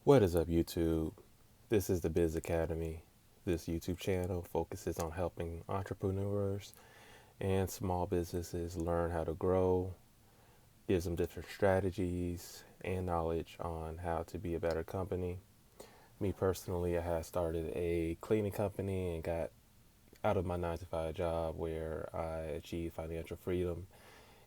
What is up, YouTube? This is the Biz Academy. This YouTube channel focuses on helping entrepreneurs and small businesses learn how to grow, gives them different strategies and knowledge on how to be a better company. Me personally, I had started a cleaning company and got out of my 9 to 5 job where I achieved financial freedom,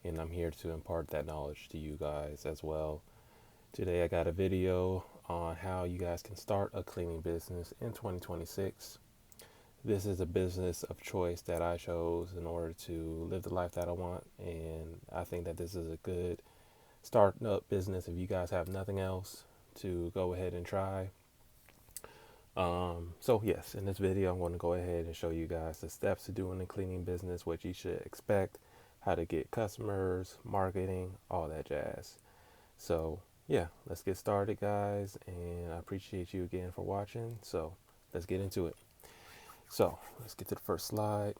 and I'm here to impart that knowledge to you guys as well. Today I got a video on how you guys can start a cleaning business in 2026. This is a business of choice that I chose in order to live the life that I want, and I think that this is a good starting up business if you guys have nothing else to go ahead and try. So yes, in this video I'm going to go ahead and show you guys the steps to doing a cleaning business, what you should expect, how to get customers, marketing, all that jazz. So yeah, let's get started, guys, and I appreciate you again for watching. So let's get into it. So let's get to the first slide.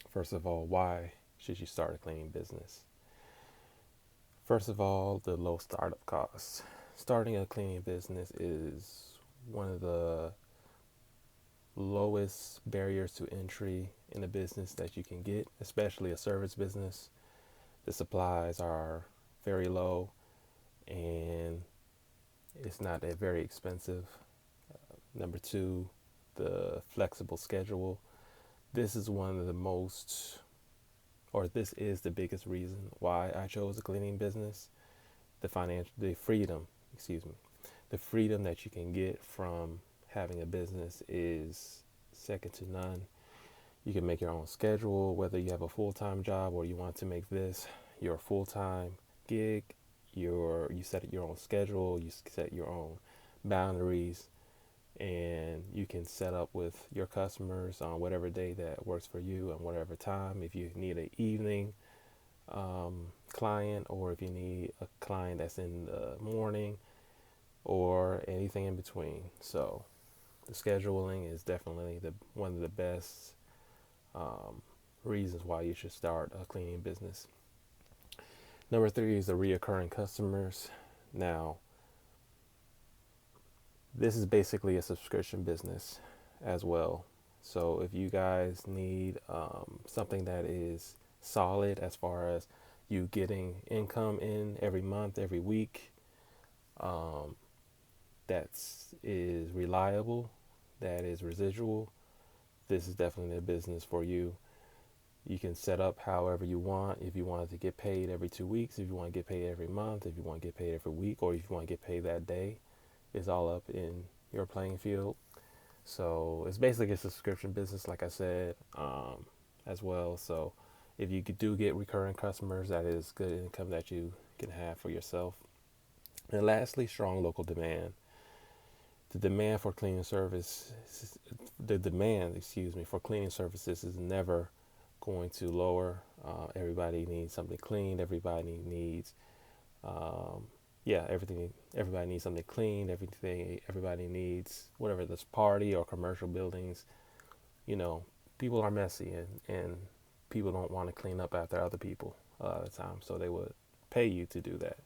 First of all, why should you start a cleaning business? First of all, the low startup costs. Starting a cleaning business is one of the lowest barriers to entry in a business that you can get, especially a service business. The supplies are very low and it's not that very expensive. Number two, the flexible schedule. This is one of the most, or this is the biggest reason why I chose a cleaning business. The freedom, excuse me, the freedom that you can get from having a business is second to none. You can make your own schedule, whether you have a full-time job or you want to make this your full-time gig. You set your own schedule, you set your own boundaries, and you can set up with your customers on whatever day that works for you and whatever time. If you need an evening client, or if you need a client that's in the morning, or anything in between. So the scheduling is definitely the one of the best reasons why you should start a cleaning business. Number three is the reoccurring customers. Now, this is basically a subscription business as well. So if you guys need something that is solid as far as you getting income in every month, every week, that is reliable, that is residual, this is definitely a business for you. You can set up however you want. If you wanted to get paid every 2 weeks, if you want to get paid every month, if you want to get paid every week, or if you want to get paid that day, it's all up in your playing field. So it's basically a subscription business, like I said, as well. So if you do get recurring customers, that is good income that you can have for yourself. And lastly, strong local demand. The demand for cleaning service, the demand, excuse me, for cleaning services is never going to lower. Everybody needs something cleaned. Um, Everybody needs something cleaned. Everybody needs whatever this party or commercial buildings. You know, people are messy, and people don't want to clean up after other people a lot of the time. So they would pay you to do that.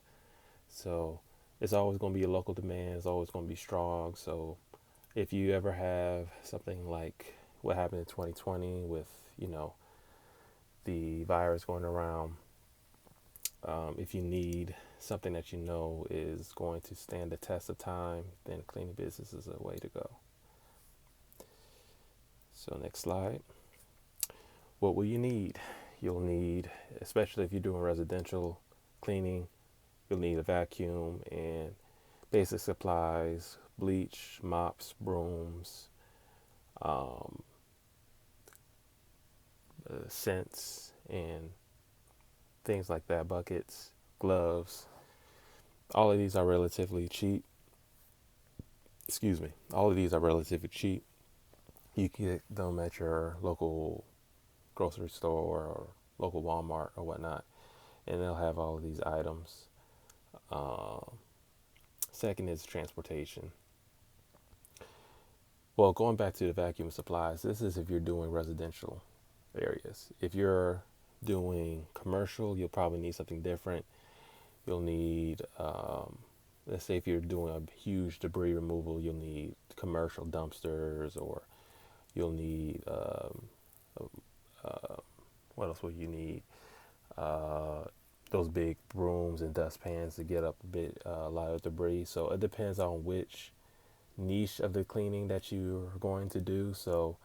So it's always going to be a local demand. It's always going to be strong. So if you ever have something like what happened in 2020 with, the virus going around, if you need something that you know is going to stand the test of time, then cleaning business is a way to go. So next slide. What will you need? You'll need, especially if you're doing residential cleaning, you'll need a vacuum and basic supplies, bleach, mops, brooms, um, scents, and things like that, buckets, gloves. All of these are relatively cheap. Excuse me. All of these are relatively cheap. You can get them at your local grocery store or local Walmart or whatnot, and they'll have all of these items. Um, Second is transportation. Well, going back to the vacuum supplies, this is if you're doing residential areas. If you're doing commercial, you'll probably need something different. You'll need let's say if you're doing a huge debris removal, you'll need commercial dumpsters, or you'll need what else will you need? Uh, those big brooms and dustpans to get up a lot of debris. So it depends on which niche of the cleaning that you're going to do. So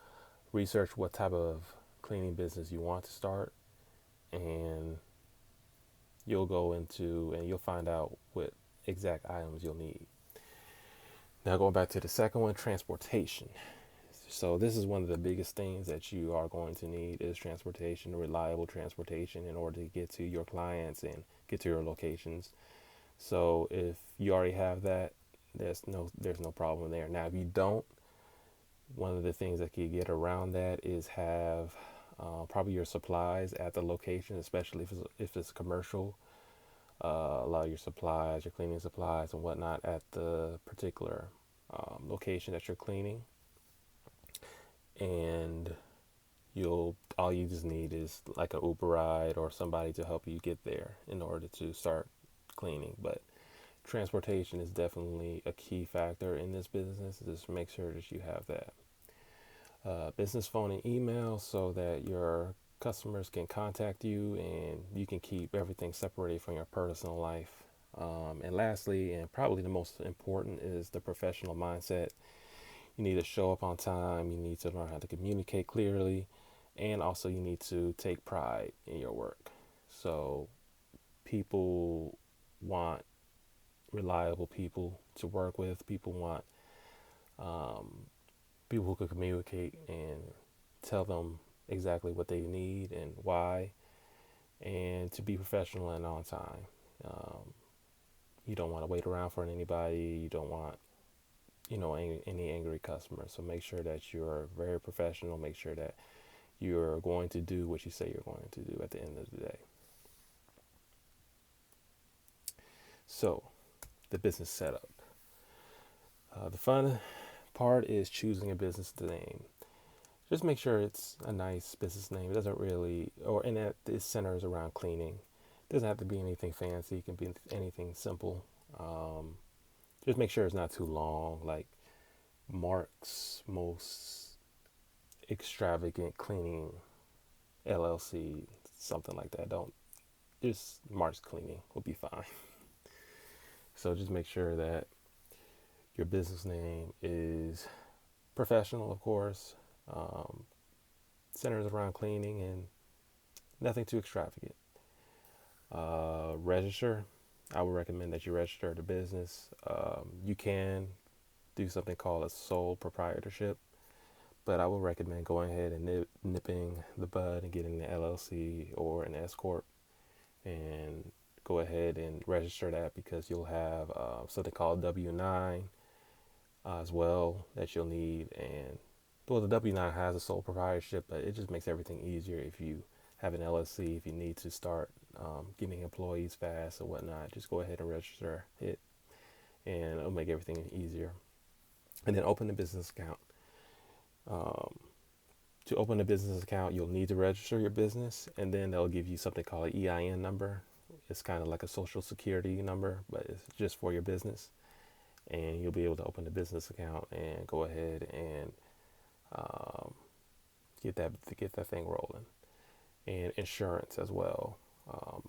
research what type of cleaning business you want to start, and you'll go into and you'll find out what exact items you'll need. Now, going back to the second one, transportation. So this is one of the biggest things that you are going to need is transportation, reliable transportation, in order to get to your clients and get to your locations. So if you already have that, there's no problem there. Now, if you don't, one of the things that you get around that is have probably your supplies at the location, especially if it's commercial. Allow your supplies, your cleaning supplies and whatnot at the particular location that you're cleaning, and you'll all you just need is like an Uber ride or somebody to help you get there in order to start cleaning. But transportation is definitely a key factor in this business. Just make sure that you have that. Business phone and email so that your customers can contact you and you can keep everything separated from your personal life. And lastly, and probably the most important, is the professional mindset. You need to show up on time, you need to learn how to communicate clearly, and also you need to take pride in your work. So people want reliable people to work with. People want um, people who can communicate and tell them exactly what they need and why, and to be professional and on time. Um, you don't want to wait around for anybody. You don't want any angry customers. So make sure that you're very professional. Make sure that you're going to do what you say you're going to do at the end of the day. So the business setup. The fun part is choosing a business name. Just make sure it's a nice business name. It doesn't really, or and that it centers around cleaning. It doesn't have to be anything fancy. It can be anything simple. Um, just make sure it's not too long. Like Mark's Most Extravagant Cleaning LLC, something like that. Don't just Mark's Cleaning will be fine. So just make sure that your business name is professional, of course, um, centers around cleaning and nothing too extravagant. Register. I would recommend that you register the business. You can do something called a sole proprietorship, but I would recommend going ahead and nipping the bud and getting the LLC or an S corp, and go ahead and register that, because you'll have something called W-9 as well that you'll need. And well, the W-9 has a sole proprietorship, but it just makes everything easier if you have an LLC. If you need to start getting employees fast or whatnot, just go ahead and register it, and it'll make everything easier. And then open a business account. Um, to open a business account, you'll need to register your business, and then they'll give you something called an EIN number. It's kind of like a social security number, but it's just for your business. And you'll be able to open a business account and go ahead and um, get that thing rolling. And insurance as well.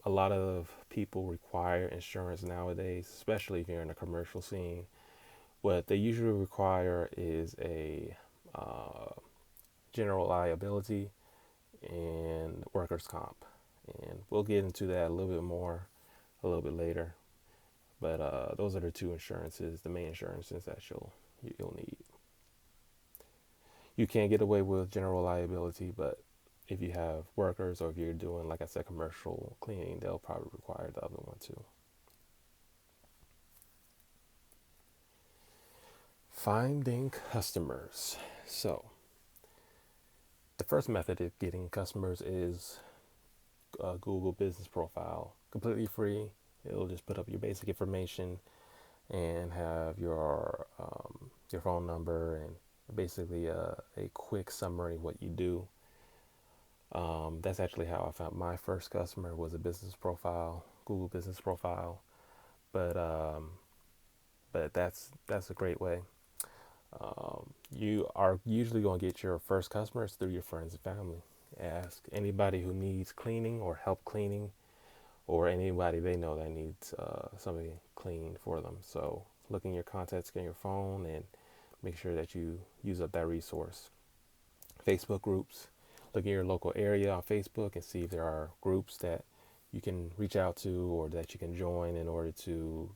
A lot of people require insurance nowadays, especially if you're in a commercial scene. What they usually require is a general liability and workers' comp. And we'll get into that a little bit more a little bit later. But those are the two insurances, the main insurances that you'll need. You can't get away with general liability, but if you have workers, or if you're doing, like I said, commercial cleaning, they'll probably require the other one too. Finding customers. So the first method of getting customers is Google Business Profile. Completely free. It'll just put up your basic information and have your phone number and basically a quick summary of what you do. That's actually how I found my first customer, was a business profile, Google Business Profile. But but that's a great way. You are usually going to get your first customers through your friends and family. Ask anybody who needs cleaning or help cleaning, or anybody they know that needs somebody clean for them. So look in your contacts in your phone and make sure that you use up that resource. Facebook groups. Look in your local area on Facebook and see if there are groups that you can reach out to or that you can join in order to,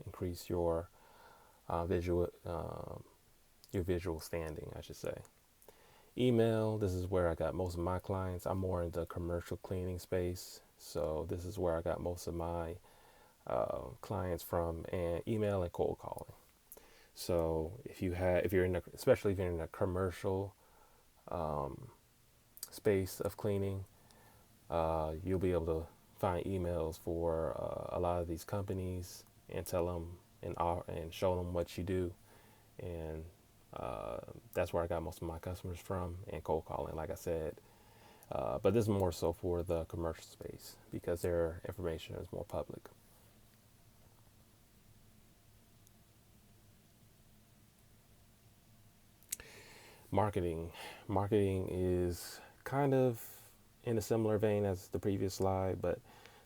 increase your visual standing, I should say. Email. This is where I got most of my clients. I'm more in the commercial cleaning space, so this is where I got most of my clients from, and email and cold calling. So if you're in especially if you're in a commercial space of cleaning, you'll be able to find emails for a lot of these companies and tell them and show them what you do, and that's where I got most of my customers from, and cold calling, like I said. But this is more so for the commercial space because their information is more public. Marketing. Marketing is kind of in a similar vein as the previous slide, but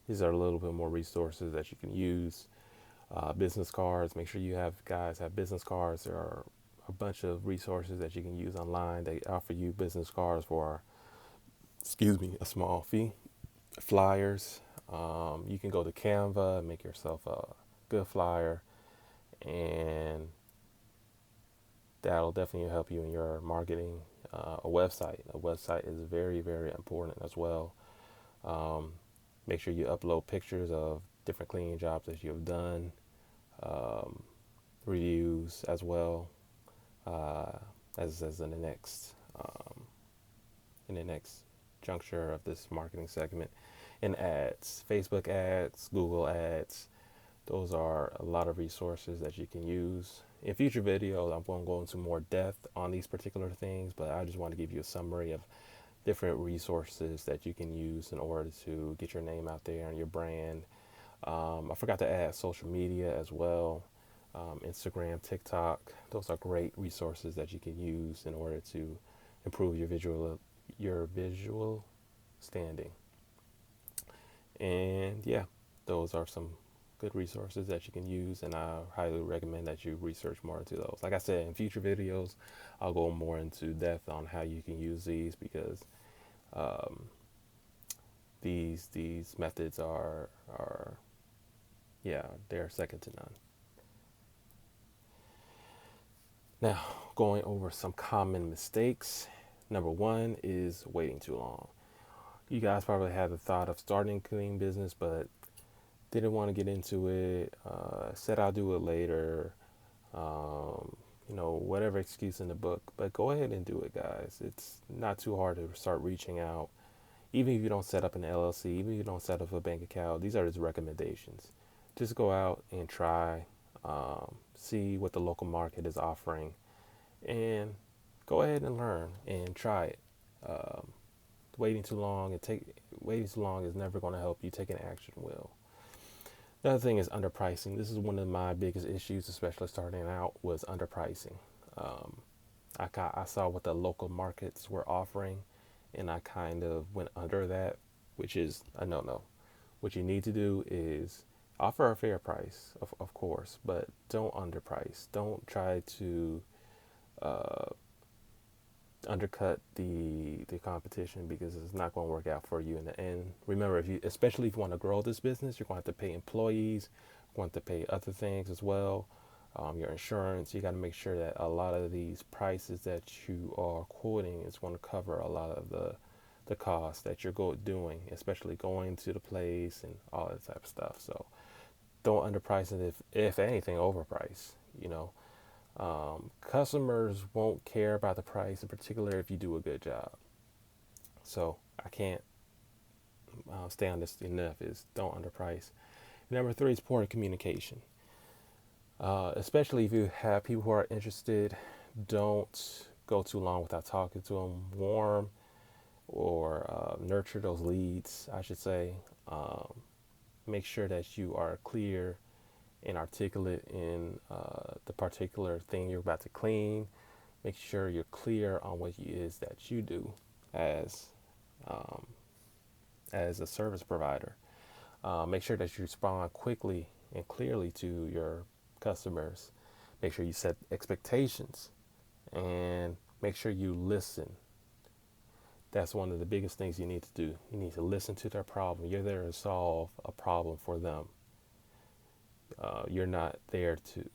these are a little bit more resources that you can use. Business cards. Make sure you guys have business cards. There are a bunch of resources that you can use online. They offer you business cards for, a small fee. Flyers. You can go to Canva and make yourself a good flyer, and that'll definitely help you in your marketing. A website. A website is very, very important as well. Um, Make sure you upload pictures of different cleaning jobs that you have done, um, reviews as well, uh, as in the next juncture of this marketing segment. And ads, Facebook ads, Google ads. Those are a lot of resources that you can use. In future videos, I'm going to go into more depth on these particular things, but I just want to give you a summary of different resources that you can use in order to get your name out there and your brand. I forgot to add social media as well. Instagram, TikTok, those are great resources that you can use in order to improve your visual standing. And yeah, those are some good resources that you can use, and I highly recommend that you research more into those. Like I said, in future videos, I'll go more into depth on how you can use these because um, these methods are yeah, they're second to none. Now, going over some common mistakes. Number one is waiting too long. You guys probably had the thought of starting a cleaning business, but didn't want to get into it. Said I'll do it later. Whatever excuse in the book, but go ahead and do it, guys. It's not too hard to start reaching out. Even if you don't set up an LLC, even if you don't set up a bank account, these are just recommendations. Just go out and try, see what the local market is offering, and go ahead and learn and try it. Um, waiting too long is never going to help you. Taking action will. The other thing is underpricing. This is one of my biggest issues, especially starting out, was underpricing. Um, I saw what the local markets were offering, and I kind of went under that, which is a no-no. What you need to do is offer a fair price, of course, but don't underprice. Don't try to uh, undercut the competition because it's not going to work out for you in the end. Remember, especially if you want to grow this business, you're going to have to pay employees, you're going to have to pay other things as well. Your insurance, you got to make sure that a lot of these prices that you are quoting is going to cover a lot of the costs that you're doing, especially going to the place and all that type of stuff. So don't underprice it, if anything, overprice. You know, customers won't care about the price, in particular if you do a good job. So I can't stay on this enough. Is don't underprice. Number three is poor communication. Especially if you have people who are interested, don't go too long without talking to them. Warm or nurture those leads, I should say. Make sure that you are clear and articulate in the particular thing you're about to clean. Make sure you're clear on what it is that you do as um, as a service provider. Make sure that you respond quickly and clearly to your customers. Make sure you set expectations and make sure you listen. That's one of the biggest things you need to do. You need to listen to their problem. You're there to solve a problem for them. You're not there to,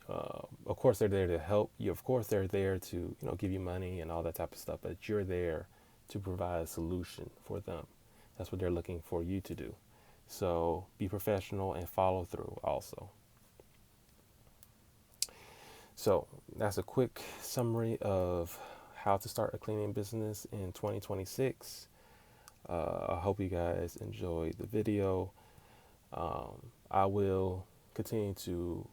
of course, they're there to help you. Of course, they're there to, give you money and all that type of stuff. But you're there to provide a solution for them. That's what they're looking for you to do. So be professional and follow through also. So that's a quick summary of how to start a cleaning business in 2026. I hope you guys enjoyed the video. I will continue to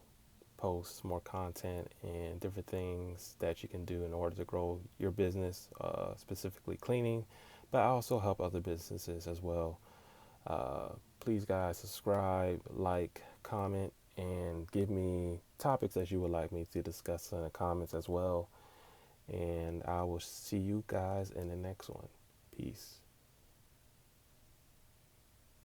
post more content and different things that you can do in order to grow your business, specifically cleaning, but I also help other businesses as well. Please, guys, subscribe, like, comment, and give me topics that you would like me to discuss in the comments as well. And I will see you guys in the next one. Peace.